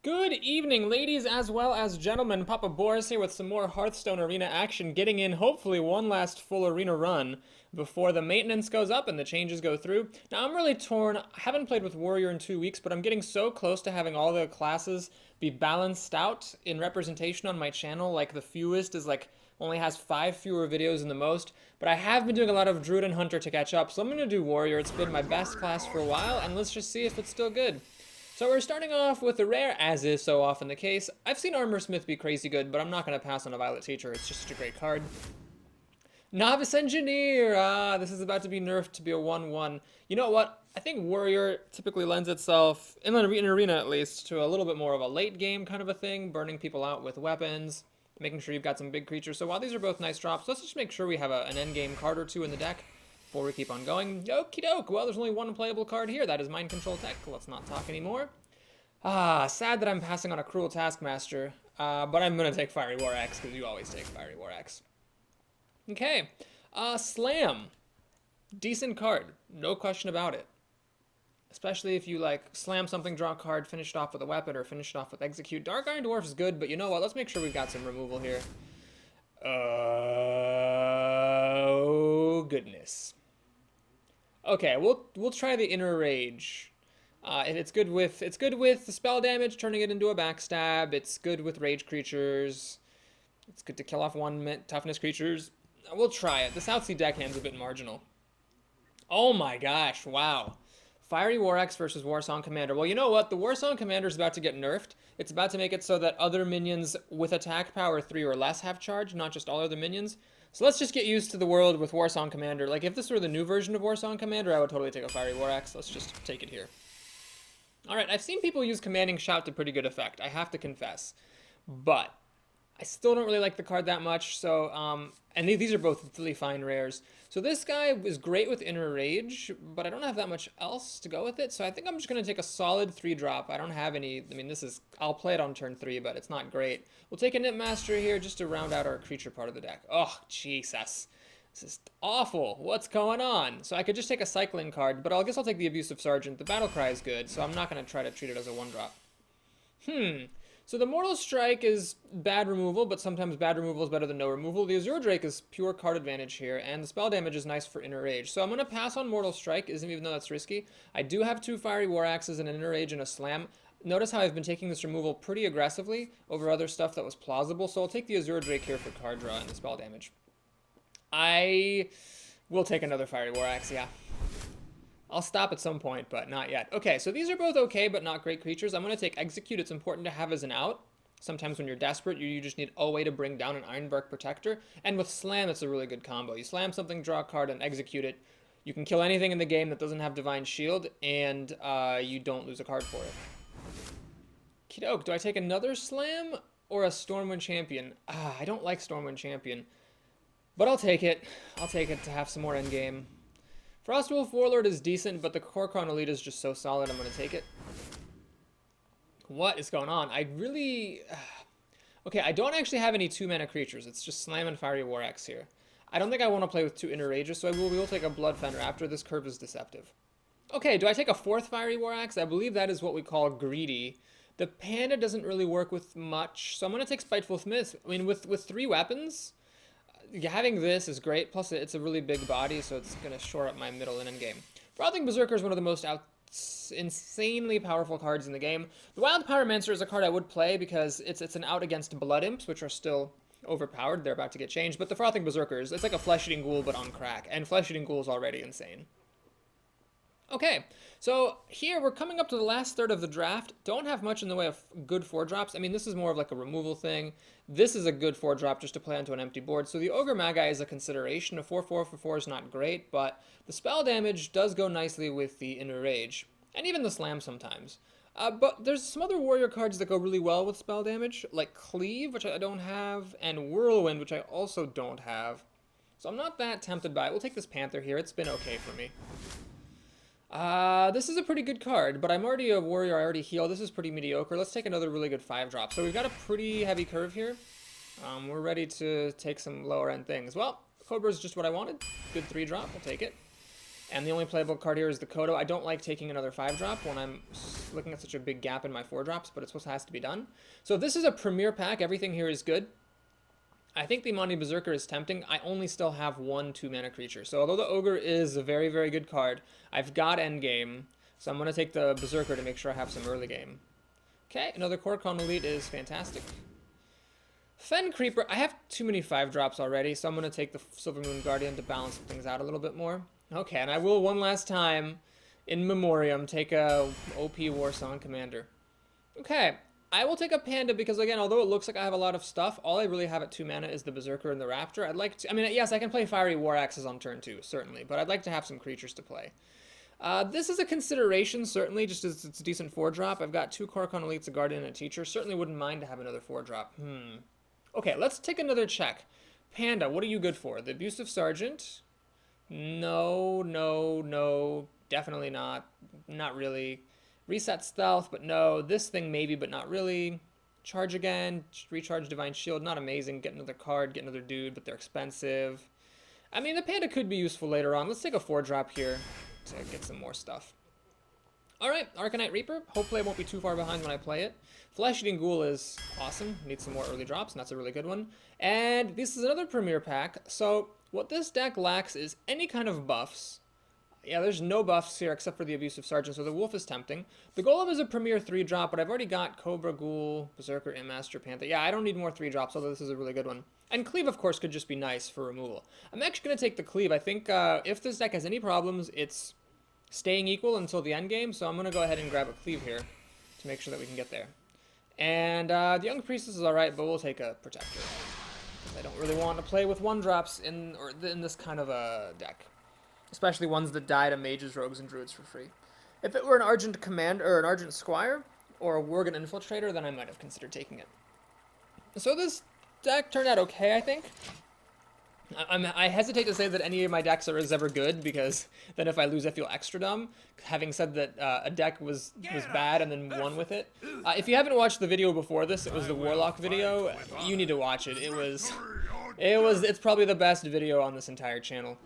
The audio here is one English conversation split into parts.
Good evening, ladies as well as gentlemen. Papa Boris here with some more Hearthstone arena action, getting in hopefully one last full arena run before the maintenance goes up and the changes go through. Now, I'm really torn. I haven't played with Warrior in 2 weeks, but I'm getting so close to having all the classes be balanced out in representation on my channel. Like, the fewest is like only has 5 fewer videos than the most, but I have been doing a lot of Druid and Hunter to catch up, so I'm going to do Warrior. It's been my best class for a while, and let's just see if it's still good. So we're starting off with the rare, as is so often the case. I've seen Armor Smith be crazy good, but I'm not going to pass on a Violet Teacher. It's just such a great card. Novice Engineer! This is about to be nerfed to be a 1/1. You know what? I think Warrior typically lends itself, in an arena at least, to a little bit more of a late game kind of a thing, burning people out with weapons, making sure you've got some big creatures. So while these are both nice drops, let's just make sure we have an endgame card or two in the deck before we keep on going. Okie doke. Well, there's only one playable card here. That is Mind Control Tech. Let's not talk anymore. Sad that I'm passing on a Cruel Taskmaster, but I'm going to take Fiery War Axe because you always take Fiery War Axe. Okay. Slam. Decent card. No question about it. Especially if you, like, slam something, draw a card, finish it off with a weapon, or finish it off with Execute. Dark Iron Dwarf is good, but you know what? Let's make sure we've got some removal here. Oh, goodness. Okay, we'll try the Inner Rage. It's good with the spell damage, turning it into a backstab. It's good with rage creatures. It's good to kill off one toughness creatures. We'll try it. The South Sea deckhand's a bit marginal. Oh my gosh! Wow. Fiery War Axe versus Warsong Commander. Well, you know what? The Warsong Commander is about to get nerfed. It's about to make it so that other minions with attack power 3 or less have charge, not just all other minions. So let's just get used to the world with Warsong Commander. Like, if this were the new version of Warsong Commander, I would totally take a Fiery War Axe. Let's just take it here. Alright, I've seen people use Commanding Shout to pretty good effect, I have to confess. But I still don't really like the card that much, so, and these are both really fine rares. So this guy is great with Inner Rage, but I don't have that much else to go with it, so I think I'm just going to take a solid 3-drop. I don't have any, I mean, I'll play it on turn 3, but it's not great. We'll take a Knitmaster here just to round out our creature part of the deck. Oh, Jesus. This is awful. What's going on? So I could just take a cycling card, but I guess I'll take the Abusive Sergeant. The Battle Cry is good, so I'm not going to try to treat it as a 1-drop. So the Mortal Strike is bad removal, but sometimes bad removal is better than no removal. The Azure Drake is pure card advantage here, and the spell damage is nice for Inner Rage. So I'm going to pass on Mortal Strike, even though that's risky. I do have 2 Fiery War Axes, and an Inner Rage, and a Slam. Notice how I've been taking this removal pretty aggressively over other stuff that was plausible, so I'll take the Azure Drake here for card draw and the spell damage. I will take another Fiery War Axe, yeah. I'll stop at some point, but not yet. Okay, so these are both okay, but not great creatures. I'm going to take Execute. It's important to have as an out. Sometimes when you're desperate, you just need a way to bring down an Ironbark Protector. And with Slam, it's a really good combo. You slam something, draw a card, and execute it. You can kill anything in the game that doesn't have Divine Shield, and you don't lose a card for it. Kidoke, do I take another Slam or a Stormwind Champion? I don't like Stormwind Champion. But I'll take it. I'll take it to have some more endgame. Frostwolf Warlord is decent, but the Kor'kron Elite is just so solid, I'm going to take it. What is going on? I really... Okay, I don't actually have any 2-mana creatures. It's just Slam and Fiery War Axe here. I don't think I want to play with 2 Inner Rages, so we will take a Blood Fender after. This curve is deceptive. Okay, do I take a 4th Fiery War Axe? I believe that is what we call greedy. The Panda doesn't really work with much, so I'm going to take Spiteful Smith. I mean, with 3 weapons... having this is great, plus it's a really big body, so it's going to shore up my middle and end game. Frothing Berserker is one of the most insanely powerful cards in the game. The Wild Pyromancer is a card I would play because it's an out against Blood Imps, which are still overpowered. They're about to get changed, but the Frothing Berserkers, it's like a Flesh-Eating Ghoul, but on crack, and Flesh-Eating Ghoul is already insane. Okay, so here we're coming up to the last third of the draft. Don't have much in the way of good 4-drops. I mean, this is more of like a removal thing. This is a good 4-drop just to play onto an empty board. So the Ogre Magi is a consideration. A 4/4 for 4 is not great, but the spell damage does go nicely with the Inner Rage, and even the Slam sometimes. But there's some other warrior cards that go really well with spell damage, like Cleave, which I don't have, and Whirlwind, which I also don't have. So I'm not that tempted by it. We'll take this Panther here. It's been okay for me. This is a pretty good card, but I'm already a warrior, I already heal. This is pretty mediocre. Let's take another really good 5-drop. So we've got a pretty heavy curve here. We're ready to take some lower end things. Well, Cobra's just what I wanted. Good 3-drop, we'll take it. And the only playable card here is the Kodo. I don't like taking another 5-drop when I'm looking at such a big gap in my 4-drops, but it's what has to be done. So this is a premier pack. Everything here is good. I think the Monty Berserker is tempting. I only still have 1 2-mana creature. So although the Ogre is a very, very good card, I've got endgame. So I'm going to take the Berserker to make sure I have some early game. Okay, another Korkon Elite is fantastic. Fen Creeper, I have too many 5-drops already, so I'm going to take the Silver Moon Guardian to balance things out a little bit more. Okay, and I will one last time, in memoriam, take a OP Warsong Commander. Okay, I will take a Panda because, again, although it looks like I have a lot of stuff, all I really have at 2 mana is the Berserker and the Raptor. I'd like to, I mean, yes, I can play Fiery War Axes on turn 2, certainly, but I'd like to have some creatures to play. This is a consideration, certainly, just as it's a decent 4-drop. I've got 2 Korkon Elites, a Guardian, and a Teacher. Certainly wouldn't mind to have another 4-drop. Okay, let's take another check. Panda, what are you good for? The Abusive Sergeant? No, no, no. Definitely not. Not really. Reset Stealth, but no. This thing maybe, but not really. Charge again. Recharge Divine Shield. Not amazing. Get another card, get another dude, but they're expensive. I mean, the Panda could be useful later on. Let's take a 4-drop here to get some more stuff. Alright, Arcanite Reaper. Hopefully I won't be too far behind when I play it. Flesh-Eating Ghoul is awesome. Need some more early drops, and that's a really good one. And this is another Premier Pack. So what this deck lacks is any kind of buffs. Yeah, there's no buffs here except for the Abusive Sergeant, so the Wolf is tempting. The Golem is a Premier 3-drop, but I've already got Cobra, Ghoul, Berserker, and Master Panther. Yeah, I don't need more 3-drops, although this is a really good one. And Cleave, of course, could just be nice for removal. I'm actually going to take the Cleave. I think if this deck has any problems, it's staying equal until the end game, so I'm going to go ahead and grab a Cleave here to make sure that we can get there. And the Young Priestess is alright, but we'll take a Protector. I don't really want to play with 1-drops in this kind of a deck. Especially ones that die to Mages, Rogues, and Druids for free. If it were an Argent Commander, or an Argent Squire, or a Worgen Infiltrator, then I might have considered taking it. So this deck turned out okay, I think. I hesitate to say that any of my decks is ever good, because then if I lose, I feel extra dumb. Having said that a deck was bad and then won with it. If you haven't watched the video before this, it was the Warlock video. You need to watch it. It's probably the best video on this entire channel.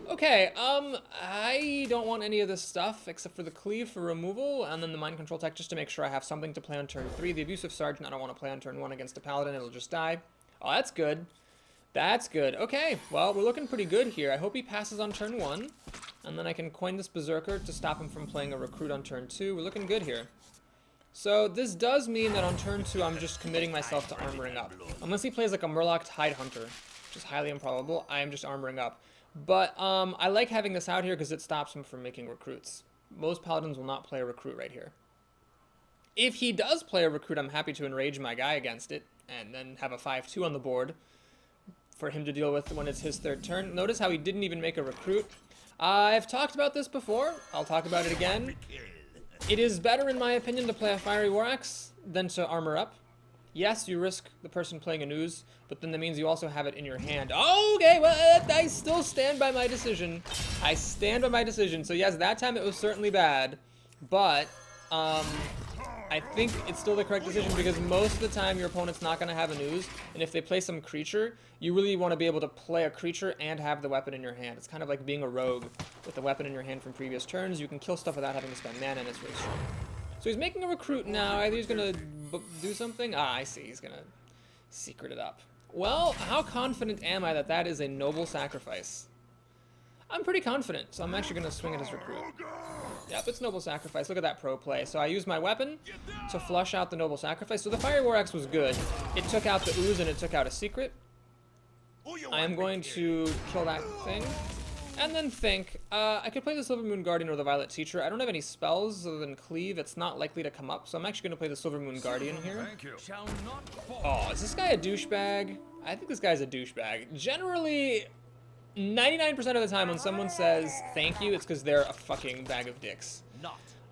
Okay, I don't want any of this stuff except for the Cleave for removal, and then the Mind Control tech just to make sure I have something to play on turn 3. The Abusive Sergeant, I don't want to play on turn 1 against a Paladin, it'll just die. Oh, that's good. That's good. Okay, well, we're looking pretty good here. I hope he passes on turn 1, and then I can coin this Berserker to stop him from playing a Recruit on turn 2. We're looking good here. So this does mean that on turn 2, I'm just committing myself to armoring up. Unless he plays like a Murloc Tidehunter, which is highly improbable, I am just armoring up. But I like having this out here because it stops him from making recruits. Most Paladins will not play a recruit right here. If he does play a recruit, I'm happy to enrage my guy against it, and then have a 5-2 on the board for him to deal with when it's his 3rd turn. Notice how he didn't even make a recruit. I've talked about this before. I'll talk about it again. It is better, in my opinion, to play a Fiery War Axe than to armor up. Yes, you risk the person playing a Ooze, but then that means you also have it in your hand. Okay, well, I still stand by my decision. I stand by my decision. So yes, that time it was certainly bad, but I think it's still the correct decision because most of the time your opponent's not going to have an Ooze, and if they play some creature, you really want to be able to play a creature and have the weapon in your hand. It's kind of like being a rogue with the weapon in your hand from previous turns. You can kill stuff without having to spend mana, and it's really strong. So he's making a recruit now. Either he's going to do something. Ah, I see. He's going to secret it up. Well, how confident am I that that is a noble sacrifice? I'm pretty confident, so I'm actually going to swing at his recruit. Yep, it's noble sacrifice. Look at that pro play. So I used my weapon to flush out the noble sacrifice. So the Fiery War Axe was good. It took out the Ooze and it took out a secret. I am going to kill that thing. And then think, I could play the Silver Moon Guardian or the Violet Teacher. I don't have any spells other than Cleave. It's not likely to come up, so I'm actually going to play the Silver Moon Guardian here. Oh, is this guy a douchebag? I think this guy's a douchebag. Generally, 99% of the time when someone says thank you, it's because they're a fucking bag of dicks.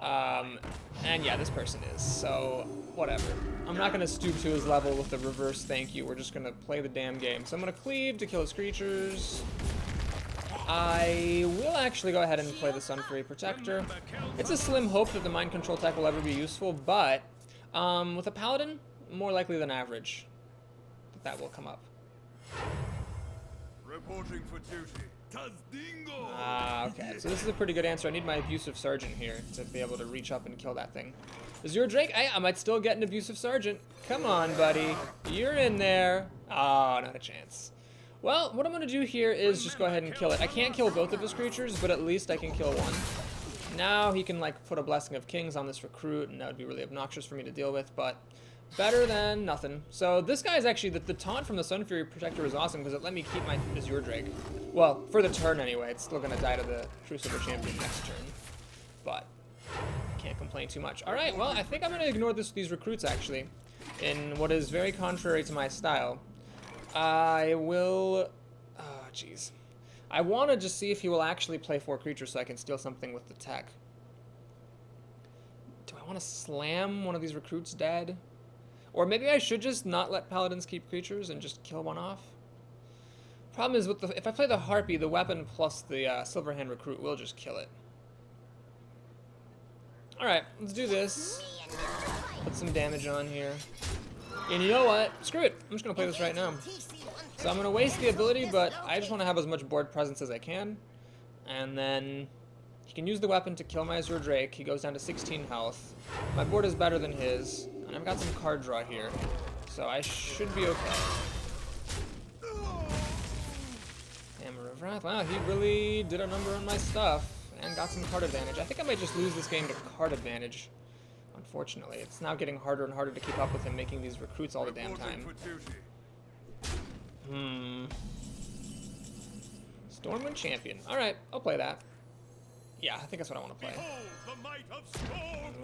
And yeah, this person is, so whatever. I'm not going to stoop to his level with the reverse thank you. We're just going to play the damn game. So I'm going to Cleave to kill his creatures. I will actually go ahead and play the Sunfury Protector. It's a slim hope that the Mind Control tech will ever be useful, but with a Paladin, more likely than average that will come up. Reporting for duty. Ah, okay. So this is a pretty good answer. I need my Abusive Sergeant here to be able to reach up and kill that thing. Azure Drake? I might still get an Abusive Sergeant. Come on, buddy. You're in there. Oh, not a chance. Well, what I'm going to do here is just go ahead and kill it. I can't kill both of his creatures, but at least I can kill one. Now he can, like, put a Blessing of Kings on this recruit, and that would be really obnoxious for me to deal with, but better than nothing. So this guy is actually, the taunt from the Sun Fury Protector is awesome because it let me keep my Azure Drake. Well, for the turn anyway. It's still going to die to the Crucible Champion next turn, but can't complain too much. All right, well, I think I'm going to ignore these recruits, actually, in what is very contrary to my style. I will... Oh, jeez. I want to just see if he will actually play 4 creatures so I can steal something with the tech. Do I want to slam one of these recruits dead? Or maybe I should just not let paladins keep creatures and just kill one off? Problem is, if I play the Harpy, the weapon plus the Silverhand recruit will just kill it. Alright, let's do this. Put some damage on here. And you know what? Screw it. I'm just going to play this right now. So I'm going to waste the ability, but I just want to have as much board presence as I can. And then he can use the weapon to kill my Azure Drake. He goes down to 16 health. My board is better than his. And I've got some card draw here. So I should be okay. Hammer of Wrath. Wow, he really did a number on my stuff. And got some card advantage. I think I might just lose this game to card advantage. Unfortunately, it's now getting harder and harder to keep up with him making these recruits all the damn time. Stormwind Champion. Alright, I'll play that. Yeah, I think that's what I want to play.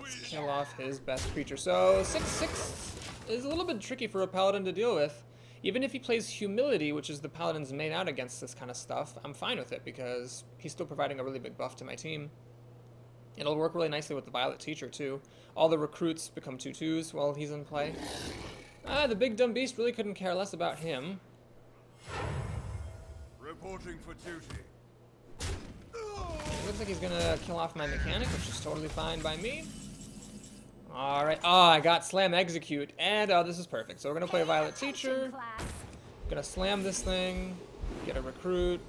Let's kill off his best creature. So, 6/6 is a little bit tricky for a paladin to deal with. Even if he plays Humility, which is the paladin's main out against this kind of stuff, I'm fine with it because he's still providing a really big buff to my team. It'll work really nicely with the Violet Teacher, too. All the recruits become 2/2s while he's in play. The big dumb beast really couldn't care less about him. Reporting for duty. It looks like he's gonna kill off my mechanic, which is totally fine by me. Alright, I got Slam Execute, and this is perfect. So we're gonna play Violet Teacher. Gonna slam this thing, get a recruit,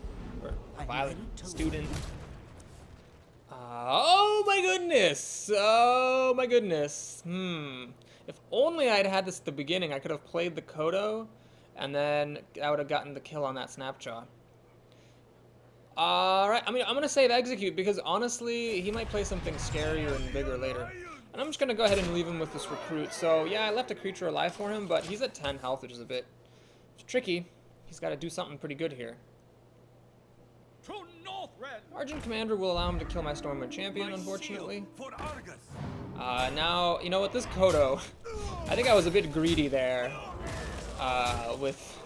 or a Violet Student. Oh my goodness! Oh my goodness. If only I'd had this at the beginning, I could have played the Kodo, and then I would have gotten the kill on that Snapjaw. Alright, I mean, I'm going to save Execute because honestly, he might play something scarier and bigger later. And I'm just going to go ahead and leave him with this recruit. So yeah, I left a creature alive for him, but he's at 10 health, which is a bit tricky. He's got to do something pretty good here. Argent Commander will allow him to kill my Stormwind Champion, unfortunately. Now, you know what, this Kodo, I think I was a bit greedy there with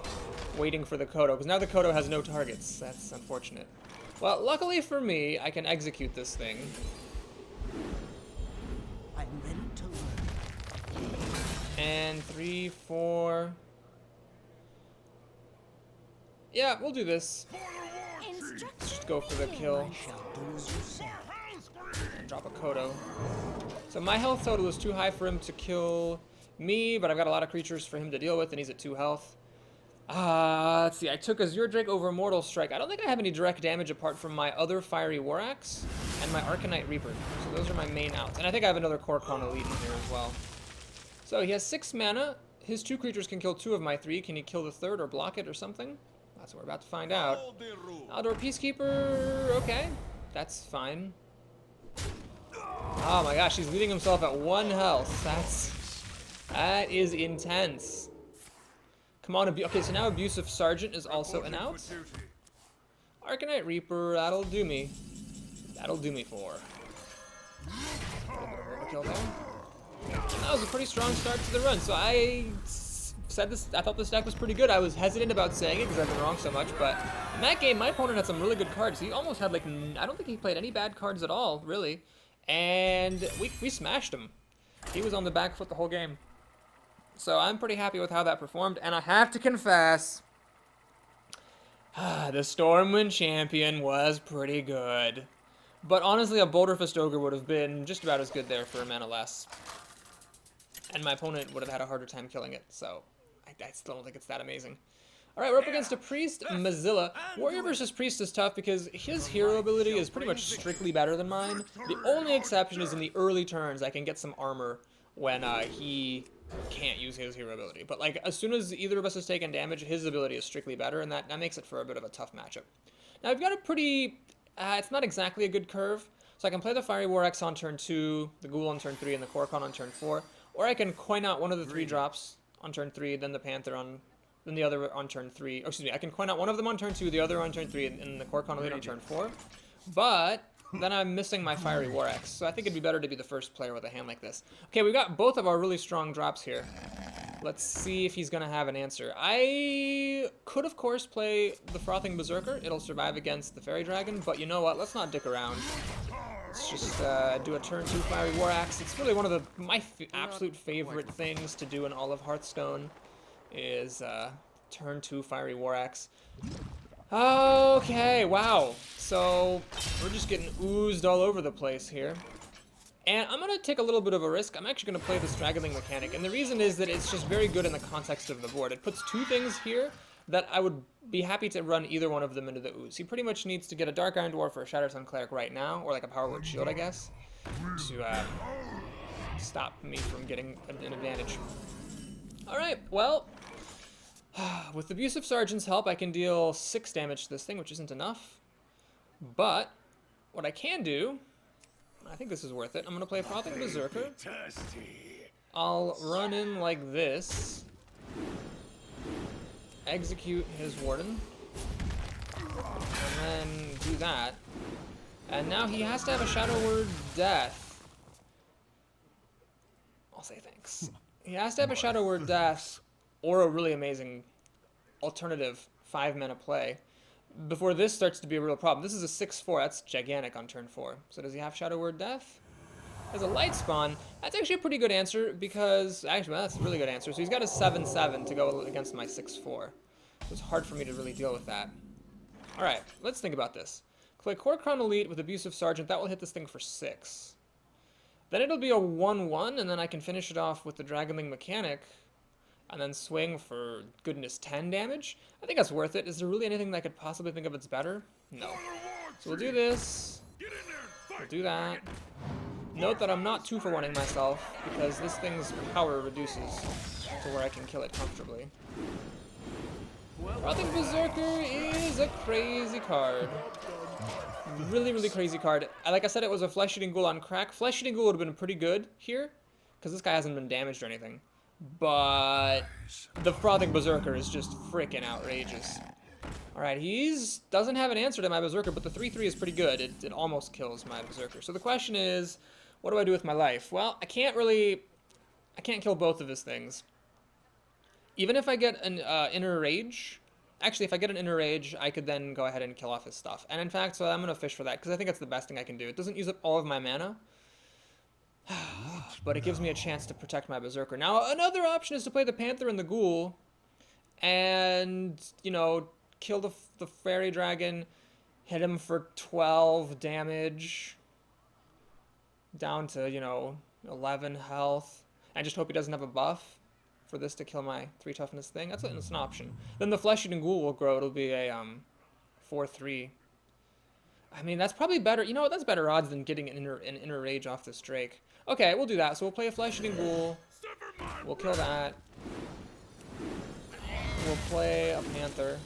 waiting for the Kodo, because now the Kodo has no targets. That's unfortunate. Well, luckily for me, I can execute this thing. I'm ready to learn. And 3, 4... Yeah, we'll do this. Let's just go for the kill. And drop a Kodo. So my health total is too high for him to kill me, but I've got a lot of creatures for him to deal with, and he's at 2 health. Let's see, I took Azure Drake over Mortal Strike. I don't think I have any direct damage apart from my other Fiery War Axe and my Arcanite Reaper. So those are my main outs. And I think I have another Kor'kron Elite in here as well. So he has 6 mana. His 2 creatures can kill 2 of my 3. Can he kill the 3rd or block it or something? That's what we're about to find out. Outdoor Peacekeeper, okay. That's fine. Oh my gosh, he's leaving himself at 1 health. That is intense. Come on, okay, so now Abusive Sergeant is also an out. Arcanite Reaper, that'll do me. That'll do me for. A little bit of overkill there. And that was a pretty strong start to the run. So I said this, I thought this deck was pretty good. I was hesitant about saying it because I've been wrong so much, but in that game, my opponent had some really good cards. He almost had, like, I don't think he played any bad cards at all, really. And we smashed him. He was on the back foot the whole game. So I'm pretty happy with how that performed, and I have to confess, the Stormwind Champion was pretty good. But honestly, a Boulder Fist Ogre would have been just about as good there for a mana less. And my opponent would have had a harder time killing it, so I still don't think it's that amazing. Alright, we're up against a Priest, Mozilla. Warrior versus Priest is tough because his hero ability is pretty much strictly better than mine. The only exception is in the early turns I can get some armor when he can't use his hero ability. But like as soon as either of us has taken damage, his ability is strictly better, and that makes it for a bit of a tough matchup. Now I've got a pretty... it's not exactly a good curve. So I can play the Fiery War Axe on turn 2, the Ghoul on turn 3, and the Korokon on turn 4. Or I can coin out one of the 3 drops on turn 3, then the Panther on... then the other on turn 3. Oh, excuse me, I can coin out one of them on turn 2, the other on turn 3, and the Korokon lead on turn 4. But then I'm missing my Fiery War Axe, so I think it'd be better to be the first player with a hand like this. Okay, we've got both of our really strong drops here. Let's see if he's going to have an answer. I could, of course, play the Frothing Berserker. It'll survive against the Fairy Dragon, but you know what? Let's not dick around. Let's just do a turn 2 Fiery War Axe. It's really one of my absolute favorite things to do in all of Hearthstone is turn 2 Fiery War Axe. Okay, wow. So we're just getting oozed all over the place here. And I'm going to take a little bit of a risk. I'm actually going to play the Straggling Mechanic. And the reason is that it's just very good in the context of the board. It puts 2 things here that I would be happy to run either one of them into the ooze. He pretty much needs to get a Dark Iron Dwarf or a Shattered Sun Cleric right now, or like a Power Word Shield, I guess, to stop me from getting an advantage. Alright, well, with Abusive Sergeant's help, I can deal 6 damage to this thing, which isn't enough. But what I can do, I think this is worth it. I'm going to play Frothing Berserker. I'll run in like this. Execute his Warden. And then do that. And now he has to have a Shadow Word Death. I'll say thanks. He has to have a Shadow Word Death or a really amazing alternative 5-mana play before this starts to be a real problem. This is a 6/4. That's gigantic on turn 4. So does he have Shadow Word Death? As a Light Spawn, that's actually a pretty good answer because... actually, well, that's a really good answer. So he's got a 7/7 to go against my 6/4. So it's hard for me to really deal with that. Alright, let's think about this. Play Korokon Elite with Abusive Sergeant. That will hit this thing for 6. Then it'll be a 1/1, and then I can finish it off with the Dragonling Mechanic, and then swing for, goodness, 10 damage? I think that's worth it. Is there really anything that I could possibly think of that's better? No. So we'll do this. We'll do that. Note that I'm not 2-for-1-ing myself, because this thing's power reduces to where I can kill it comfortably. Frothing Berserker is a crazy card. Really, really crazy card. Like I said, it was a Flesh-Eating Ghoul on crack. Flesh-Eating Ghoul would have been pretty good here, because this guy hasn't been damaged or anything. But the Frothing Berserker is just freaking outrageous. Alright, doesn't have an answer to my Berserker, but the 3/3 is pretty good. It almost kills my Berserker. So the question is, what do I do with my life? Well, I can't kill both of his things. Even if I get an Inner Rage, actually if I get an Inner Rage, I could then go ahead and kill off his stuff. And in fact, so I'm going to fish for that, because I think that's the best thing I can do. It doesn't use up all of my mana, but it gives me a chance to protect my Berserker. Now, another option is to play the Panther and the Ghoul, and, you know, kill the Fairy Dragon, hit him for 12 damage, down to, you know, 11 health, and just hope he doesn't have a buff for this to kill my 3 toughness thing. That's an option. Then the Flesh-Eating Ghoul will grow. It'll be a 4/3. I mean, that's probably better. You know what? That's better odds than getting an inner Rage off this Drake. Okay, we'll do that. So we'll play a Flesh-Eating Ghoul. We'll kill that. We'll play a Panther.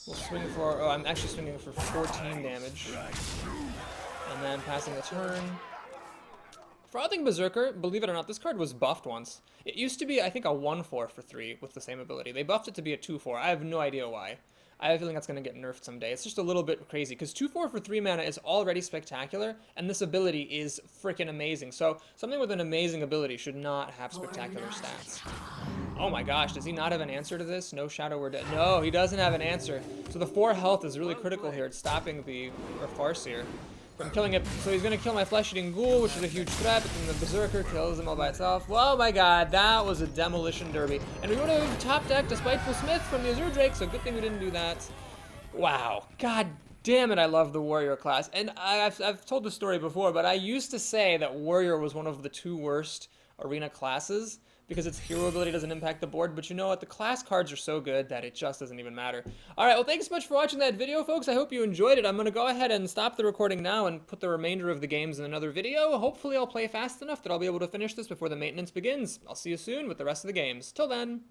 We'll swing for... oh, I'm actually swinging for 14 damage. And then passing the turn. Frothing Berserker, believe it or not, this card was buffed once. It used to be, I think, a 1/4 for 3 with the same ability. They buffed it to be a 2/4. I have no idea why. I have a feeling that's going to get nerfed someday. It's just a little bit crazy, because 2/4 for 3 mana is already spectacular, and this ability is freaking amazing. So something with an amazing ability should not have spectacular stats. Oh my gosh, does he not have an answer to this? No Shadow Word Death. No, he doesn't have an answer. So the 4 health is really critical here. It's stopping the Farseer from killing it. So he's going to kill my Flesh-Eating Ghoul, which is a huge threat, but then the Berserker kills him all by itself. Oh my god, that was a demolition derby. And we would have top-decked a Spiteful Smith from the Azure Drake, so good thing we didn't do that. Wow. God damn it, I love the Warrior class. And I've told the story before, but I used to say that Warrior was one of the 2 worst arena classes because its hero ability doesn't impact the board, but you know what? The class cards are so good that it just doesn't even matter. All right, well, thanks so much for watching that video, folks. I hope you enjoyed it. I'm going to go ahead and stop the recording now and put the remainder of the games in another video. Hopefully I'll play fast enough that I'll be able to finish this before the maintenance begins. I'll see you soon with the rest of the games. Till then.